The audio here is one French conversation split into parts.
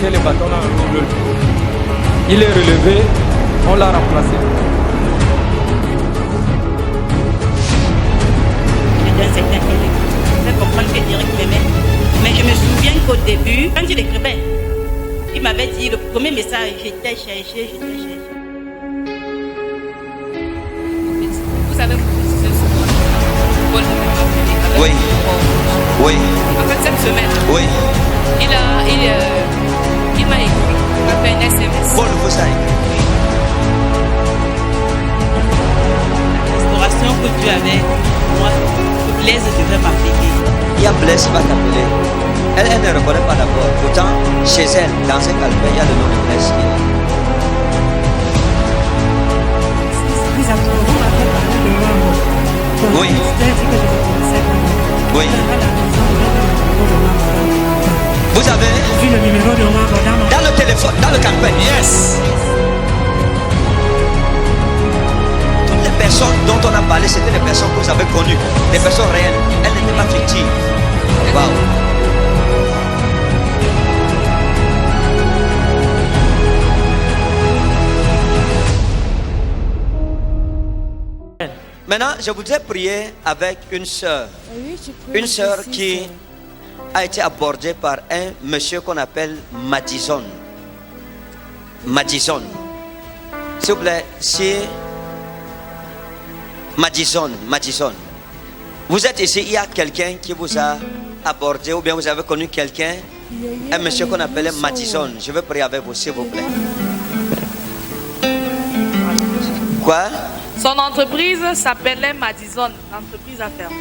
que le bâton là, il est relevé, on l'a remplacé. Je vais comprendre que Eric m'aimait. Mais je me souviens qu'au début, quand il écrivait, il m'avait dit le premier message, j'étais cherché. Vous savez, Oui. Oui. En fait, cette semaine, Oui. il m'a écrit, il m'a fait un SMS. Paul vous a écrit. La restauration que Dieu avait, moi, Blaise devait m'appeler. Il y a Blaise qui va t'appeler. Elle ne reconnaît pas d'abord. Pourtant, chez elle, dans ses calvaires, il y a le nom de Blaise qui est là. Oui. Oui. Vous avez vu le numéro de Maman dans le téléphone, dans le campagne. Yes. Toutes les personnes dont on a parlé, c'était des personnes que vous avez connues, des personnes réelles. Elles n'étaient pas fictives. Wow. Maintenant, je voudrais prier avec une sœur qui a été abordée par un monsieur qu'on appelle Madison. Madison. S'il vous plaît, si Madison. Vous êtes ici, il y a quelqu'un qui vous a abordé ou bien vous avez connu quelqu'un, un monsieur qu'on appelait Madison. Je veux prier avec vous, s'il vous plaît. Quoi? Son entreprise s'appelait Madison. L'entreprise a fermé.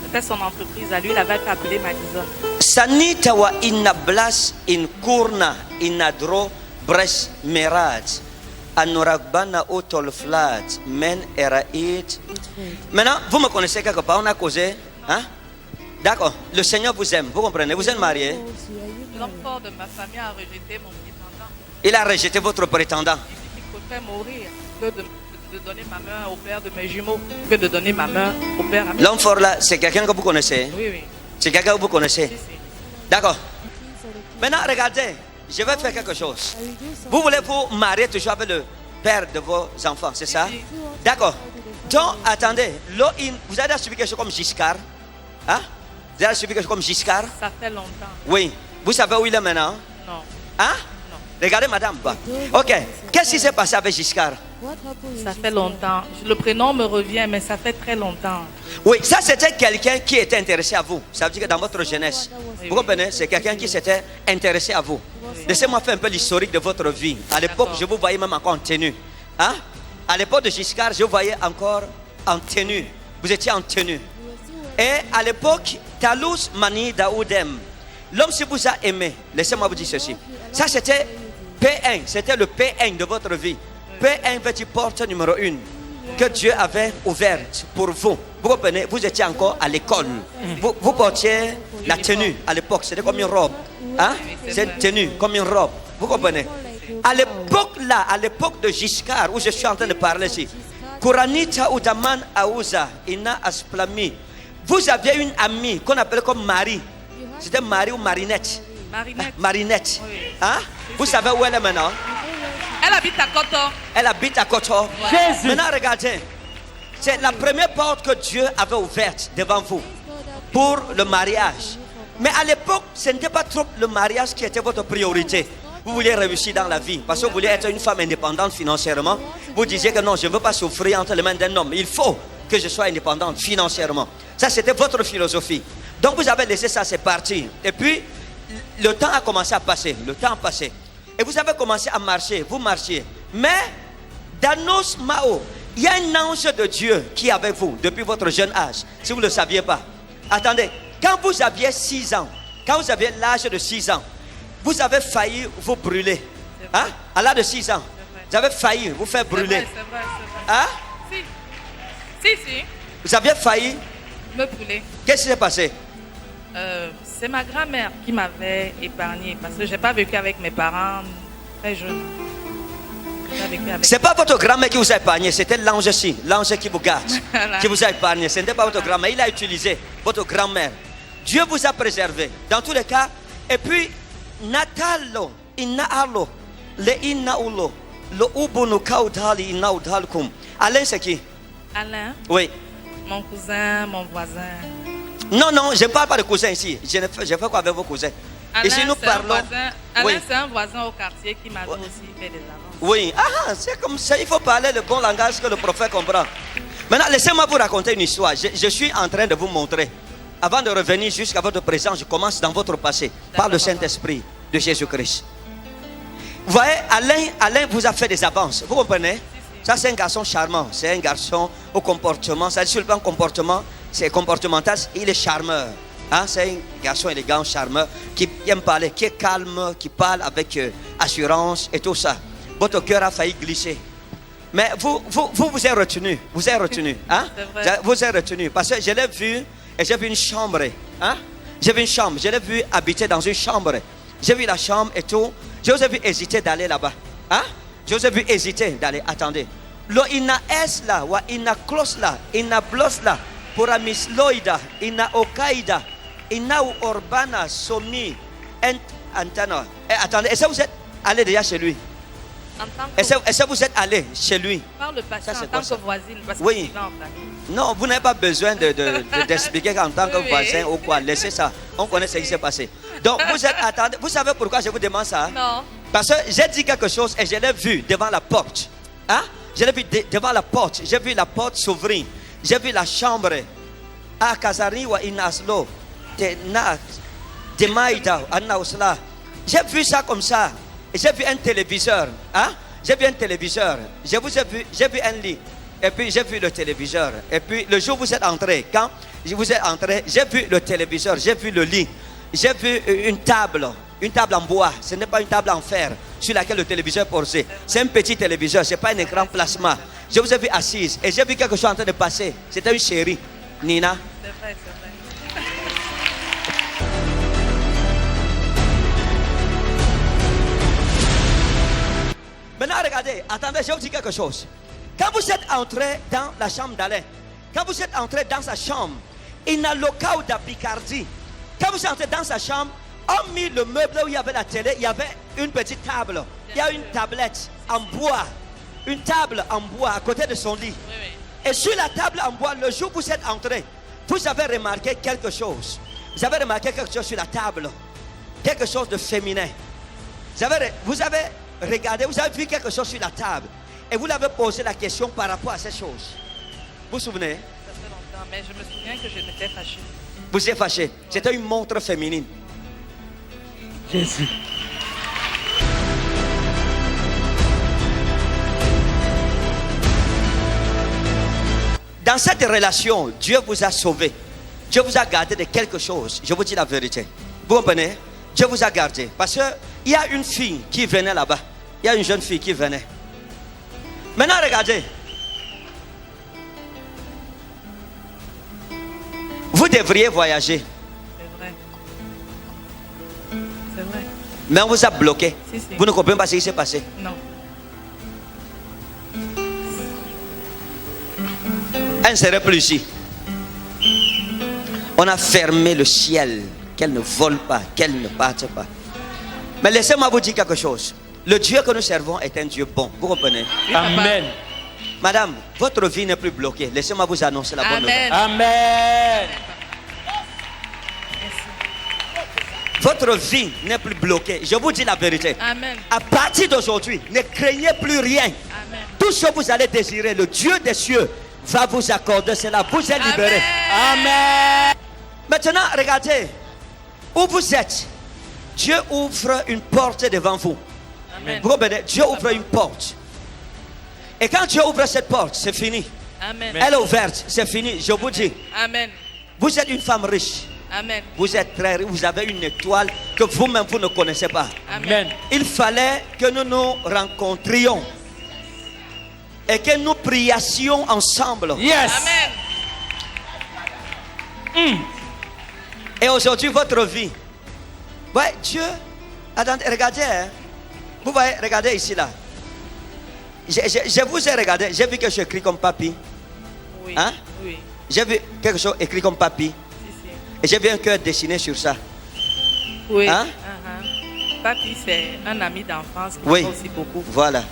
C'était son entreprise à lui, il avait appelé Madison. Sanita wa inablas in kurna inadro bres merad anoragbana otol flat men eraid. Maintenant, vous me connaissez quelque part, on a causé, hein? D'accord, le Seigneur vous aime, vous comprenez, vous êtes marié. L'homme fort de ma famille a rejeté mon prétendant. Il a rejeté votre prétendant. Il préfère mourir que de donner ma main au père de mes jumeaux, que de donner ma main au père à mes... L'homme fort là, c'est quelqu'un que vous connaissez? Oui, oui. C'est quelqu'un que vous connaissez? Si, si. D'accord. Maintenant, regardez, je vais faire quelque chose. Vous voulez vous marier toujours avec le père de vos enfants, c'est ça? D'accord. Donc, attendez, vous avez suivi quelque chose comme Giscard? Hein? Vous avez suivi quelque chose comme Giscard? Ça fait longtemps. Oui. Vous savez où il est maintenant? Non. Hein? Non. Regardez madame. Ok. Qu'est-ce qui s'est passé avec Giscard? Ça fait longtemps. Le prénom me revient, mais ça fait très longtemps. Oui, ça c'était quelqu'un qui était intéressé à vous. Ça veut dire que dans votre jeunesse, vous comprenez, c'est quelqu'un qui s'était intéressé à vous. Laissez-moi faire un peu l'historique de votre vie. À l'époque, je vous voyais même encore en tenue. Hein? À l'époque de Giscard, je vous voyais encore en tenue. Vous étiez en tenue. Et à l'époque, Talous Mani Daoudem, l'homme qui vous a aimé, laissez-moi vous dire ceci. Ça c'était P1, c'était le P1 de votre vie. P1 petit porte numéro 1 que Dieu avait ouverte pour vous. Vous comprenez, vous étiez encore à l'école. Vous portiez la tenue à l'époque, c'était comme une robe. Hein? C'est une tenue, comme une robe. Vous comprenez? À l'époque là, à l'époque de Giscard, où je suis en train de parler ici, Kouranita Oudaman Aouza, Ina Asplami, vous aviez une amie qu'on appelait comme Marie. C'était Marie ou Marinette? Marinette. Marinette. Oui. Hein? Vous savez où elle est maintenant? Elle habite à Koto. Elle habite à Koto. Jésus. Maintenant, regardez. C'est la première porte que Dieu avait ouverte devant vous pour le mariage. Mais à l'époque, ce n'était pas trop le mariage qui était votre priorité. Vous vouliez réussir dans la vie parce que vous vouliez être une femme indépendante financièrement. Vous disiez que non, je ne veux pas souffrir entre les mains d'un homme. Il faut que je sois indépendante financièrement. Ça, c'était votre philosophie. Donc, vous avez laissé ça, c'est parti. Et puis, le temps a commencé à passer. Le temps a passé. Et vous avez commencé à marcher, vous marchiez. Mais, Danos Mao, il y a un ange de Dieu qui est avec vous depuis votre jeune âge. Si vous ne le saviez pas. Attendez, quand vous aviez 6 ans, quand vous aviez l'âge de 6 ans, vous avez failli vous brûler. Hein? À l'âge de 6 ans, vous avez failli vous faire brûler. C'est vrai. Hein? Si. Vous aviez failli Me brûler. Qu'est-ce qui s'est passé? C'est ma grand-mère qui m'avait épargné parce que je n'ai pas vécu avec mes parents très jeunes. C'est pas votre grand-mère qui vous a épargné, c'était l'ange-ci, l'ange qui vous garde, Voilà. qui vous a épargné. Ce n'était pas votre grand-mère, il a utilisé votre grand-mère. Dieu vous a préservé, dans tous les cas. Et puis, Natalo, Inaalo, Le Inaulo, Le Ubunu Kaudali Inaudalkum. Alain, c'est qui? Alain, Oui. mon cousin, mon voisin. Non, non, je ne parle pas de cousins ici. Je fais quoi avec vos cousins? Alain, Ici, nous c'est un parlons. voisin- Alain, Oui. c'est un voisin au quartier qui m'avait aussi fait des avances. Oui, ah, c'est comme ça. Il faut parler le bon langage que le prophète comprend. Maintenant, laissez-moi vous raconter une histoire. Je suis en train de vous montrer. Avant de revenir jusqu'à votre présence, je commence dans votre passé par le Saint-Esprit de Jésus-Christ. Vous voyez, Alain vous a fait des avances. Vous comprenez? Ça, c'est un garçon charmant. C'est un garçon au comportement. Ça, sur le plan comportement, c'est comportemental. Il est charmeur. Hein? C'est un garçon élégant, charmeur, qui aime parler, qui est calme, qui parle avec assurance et tout ça. Votre cœur a failli glisser. Mais vous êtes retenu. Vous êtes retenu. Hein? C'est vrai. Vous êtes retenu. Parce que je l'ai vu et j'ai vu une chambre. Hein? J'ai vu une chambre. Je l'ai vu habiter dans une chambre. J'ai vu la chambre et tout. Je vous ai vu hésiter d'aller là-bas. Hein? Je vous ai vu hésiter d'aller. Attendez. Lo ina es là, wa ina close là, ina blos là, pour amis loida, ina okaida, ina ou urbana somi, antana. Attendez, est-ce que vous êtes allé déjà chez lui? En tant que, Est-ce que vous êtes allé chez lui? par le passé, Ça, c'est en quoi, tant ça? que voisine, parce que Oui. je vivais en famille. Non, vous n'avez pas besoin d'expliquer en tant que Oui. voisin ou quoi. Laissez ça. On connaît ce qui s'est passé. Donc, vous êtes attendez. Vous savez pourquoi je vous demande ça? Hein? Non. Parce que j'ai dit quelque chose et je l'ai vu devant la porte. Hein? Je l'ai vu devant la porte. J'ai vu la porte s'ouvrir. J'ai vu la chambre. Ah, Kazari wa Inaslo. Demaïda, Anausla. J'ai vu ça comme ça. Et j'ai vu un téléviseur. Hein? J'ai vu un téléviseur. J'ai vu un lit. Et puis j'ai vu le téléviseur. Et puis le jour où vous êtes entré, quand vous êtes entré, j'ai vu le téléviseur, j'ai vu le lit. J'ai vu une table en bois. Ce n'est pas une table en fer sur laquelle le téléviseur est posé. C'est un petit téléviseur, ce n'est pas un écran plasma. Je vous ai vu assise et j'ai vu quelque chose en train de passer. C'était une chérie, Nina. C'est vrai, c'est vrai. Maintenant, regardez, attendez, je vais vous dire quelque chose. Quand vous êtes entré dans la chambre d'Alain, quand vous êtes entré dans sa chambre, il n'a locaux d'Apicardie. Quand vous êtes entré dans sa chambre, on mis le meuble où il y avait la télé, il y avait une petite table. Il y a une tablette en bois. Une table en bois à côté de son lit. Oui, oui. Et sur la table en bois, le jour où vous êtes entré, vous avez remarqué quelque chose. Vous avez remarqué quelque chose sur la table. Quelque chose de féminin. Vous avez regardé, vous avez vu quelque chose sur la table. Et vous l'avez posé la question par rapport à ces choses. Vous vous souvenez? Ça fait longtemps, mais je me souviens que je m'étais fâchée. Vous êtes fâché. C'était une montre féminine. Jésus. Dans cette relation, Dieu vous a sauvé. Dieu vous a gardé de quelque chose. Je vous dis la vérité. Vous comprenez? Dieu vous a gardé. Parce qu'il y a une fille qui venait là-bas. Il y a une jeune fille qui venait. Maintenant, regardez. Vous devriez voyager. C'est vrai. C'est vrai. Mais on vous a bloqué. Si, si. Vous ne comprenez pas ce qui s'est passé. Non. Elle ne serait plus ici. On a fermé le ciel. Qu'elle ne vole pas, qu'elle ne parte pas. Mais laissez-moi vous dire quelque chose. Le Dieu que nous servons est un Dieu bon. Vous comprenez? Amen. Madame, votre vie n'est plus bloquée. Laissez-moi vous annoncer la bonne nouvelle. Amen. Amen. Votre vie n'est plus bloquée. Je vous dis la vérité. Amen. À partir d'aujourd'hui, ne craignez plus rien. Amen. Tout ce que vous allez désirer, le Dieu des cieux va vous accorder cela. Vous êtes libérés. Amen. Maintenant, regardez. Où vous êtes, Dieu ouvre une porte devant vous. Amen. Vous comprenez? Dieu ouvre une porte. Et quand Dieu ouvre cette porte, c'est fini. Amen. Elle est ouverte, c'est fini. Je vous dis, Amen. vous êtes une femme riche. Amen. Vous êtes très riche. Vous avez une étoile que vous-même vous ne connaissez pas. Amen. Il fallait que nous nous rencontrions et que nous priassions ensemble. Yes. Amen. Et aujourd'hui, votre vie. Ouais, Dieu. Attendez, regardez. Hein. Vous voyez, regardez ici là. Je vous ai regardé. J'ai vu quelque chose écrit comme papy. Oui. Hein? Oui. J'ai vu quelque chose écrit comme papy. Si, si. Et j'ai vu un cœur dessiné sur ça. Oui. Hein? Papi, c'est un ami d'enfance qui Oui. m'aime aussi beaucoup. Voilà.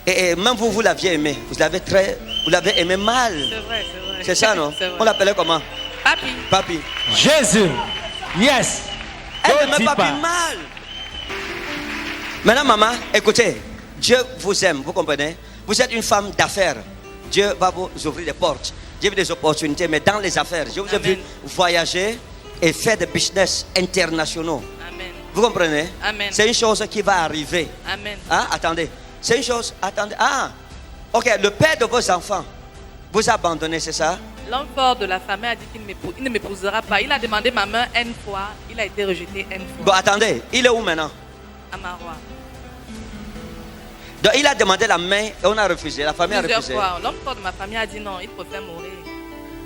Et même vous, vous l'aviez aimé. Vous l'avez aimé mal. C'est vrai, c'est vrai. C'est ça, non? C'est vrai. On l'appelait comment? Papi. Papi. Jésus. Yes. Elle Go n'aimait Papi deeper. mal. Maintenant, maman, écoutez. Dieu vous aime, vous comprenez? Vous êtes une femme d'affaires. Dieu va vous ouvrir des portes. Dieu veut des opportunités, mais dans les affaires. Je vous ai vu voyager et faire des business internationaux. Amen. Vous comprenez? Amen. C'est une chose qui va arriver. Amen. Hein? Attendez. C'est une chose. Attendez. Ah. Ok. Le père de vos enfants vous a abandonné, c'est ça? L'homme fort de la famille a dit qu'il ne m'épousera pas. Il a demandé ma main N fois. Il a été rejeté N Bon, fois. attendez. Il est où maintenant? À Marois. Donc, il a demandé la main et on a refusé. La famille a Plusieurs refusé. fois. L'homme fort de ma famille a dit non, il préfère mourir.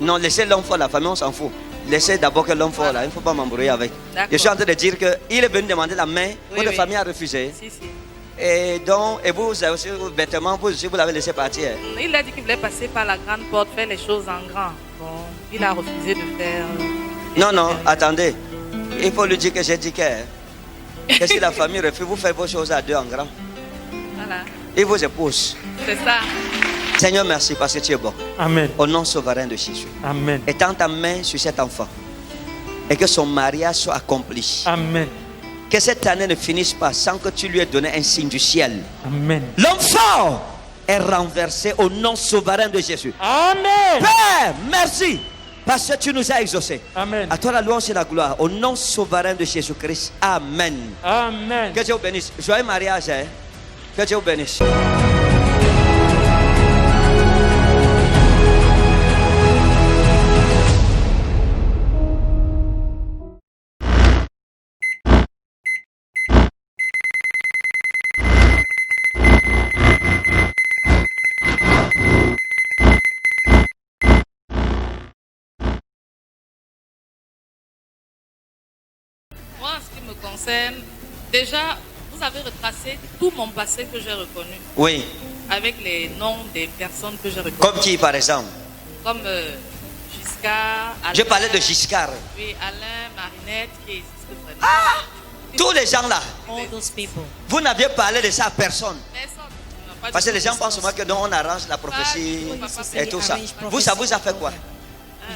Non, laissez l'homme fort, la famille, on s'en fout. Laissez d'abord que l'homme fort, là. Il ne faut pas m'embrouiller avec. D'accord. Je suis en train de dire qu'il est venu demander la main. Oui, Votre oui. famille a refusé. Si, si. Et donc, et vous aussi, bêtement, vous aussi, vous l'avez laissé partir. Il a dit qu'il voulait passer par la grande porte, faire les choses en grand. Bon, il a refusé de faire. Non, non, attendez. Il faut lui dire que j'ai dit que. Que si la famille refuse, vous faites vos choses à deux en grand. Voilà. Il vous épouse. C'est ça. Seigneur, merci parce que tu es bon. Amen. Au nom souverain de Jésus. Amen. Étends ta main sur cet enfant. Et que son mariage soit accompli. Amen. Que cette année ne finisse pas sans que tu lui aies donné un signe du ciel. Amen. L'enfant est renversé au nom souverain de Jésus. Amen. Père, merci parce que tu nous as exaucés. Amen. À toi la louange et la gloire. Au nom souverain de Jésus-Christ. Amen. Amen. Que Dieu vous bénisse. Joyeux mariage. Hein? Que Dieu vous bénisse. Moi, en ce qui me concerne, déjà, vous avez retracé tout mon passé que j'ai reconnu. Oui. Avec les noms des personnes que j'ai reconnues. Comme qui par exemple? Comme Giscard, Alain. Je parlais de Giscard. Oui, Alain, Marinette, qui existe vraiment. Ah! Tous les gens là. All those people. Vous n'aviez parlé de ça à personne. Personne. Non, pas Parce du que les tout. gens pensent souvent que non, on arrange la prophétie et tout ça. Vous, ça vous a fait quoi?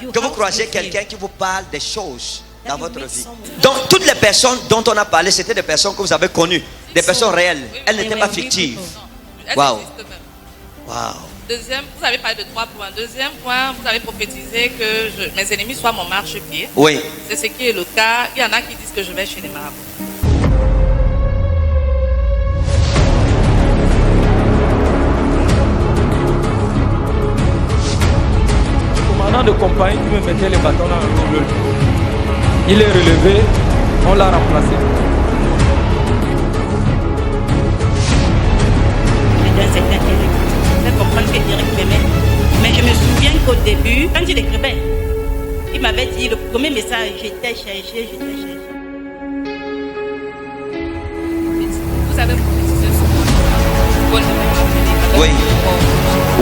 You Que vous have to croisiez feel quelqu'un qui vous parle des choses dans that you votre meet vie. someone. Donc, toutes les personnes dont on a parlé, c'était des personnes que vous avez connues, des personnes réelles. Elles n'étaient They pas were real fictives. people. Non, elle Wow. existe même. Waouh. Deuxième, vous avez parlé de 3 points. Deuxième point, vous avez prophétisé que mes ennemis soient mon marchepied. Oui. C'est ce qui est le cas. Il y en a qui disent que je vais chez les marabouts. Commandant de compagnie qui me mettait les bâtons dans le double. Il est relevé, on l'a remplacé. Et dans cette intérêt, je vais comprendre que Eric m'aimait. Mais je me souviens qu'au début, quand il écrivait, il m'avait dit le premier message, j'étais cherché. Vous avez prophétisé sur moi. Paul devait m'appeler. Oui.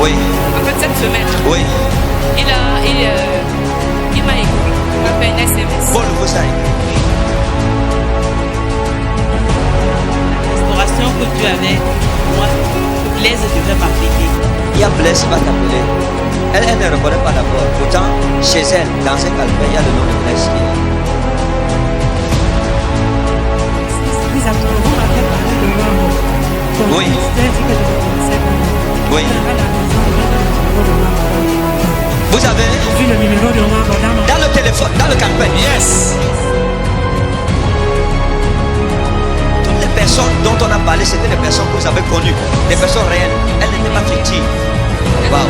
Oui. En fait, cette semaine, Oui. il m'a écrit. Il m'a fait un SMS. Paul vous a écrit. Restauration que Dieu avait, moi, Blaise devait m'appeler. Il y a Blaise qui va t'appeler. Elle ne reconnaît pas d'abord. Pourtant, chez elle, dans un calepin, il y a le nom de Blaise qui est. Vous m'avez parlé de moi. Donc, Oui. je dit que je ne connaissais pas. Oui. À la maison, je donne le numéro de maman. Vous avez Vu le numéro de maman. dans le téléphone, dans le calepin. Yes. Toutes les personnes dont on a parlé, c'était des personnes que vous avez connues, des personnes réelles. Elles n'étaient pas fictives. Waouh.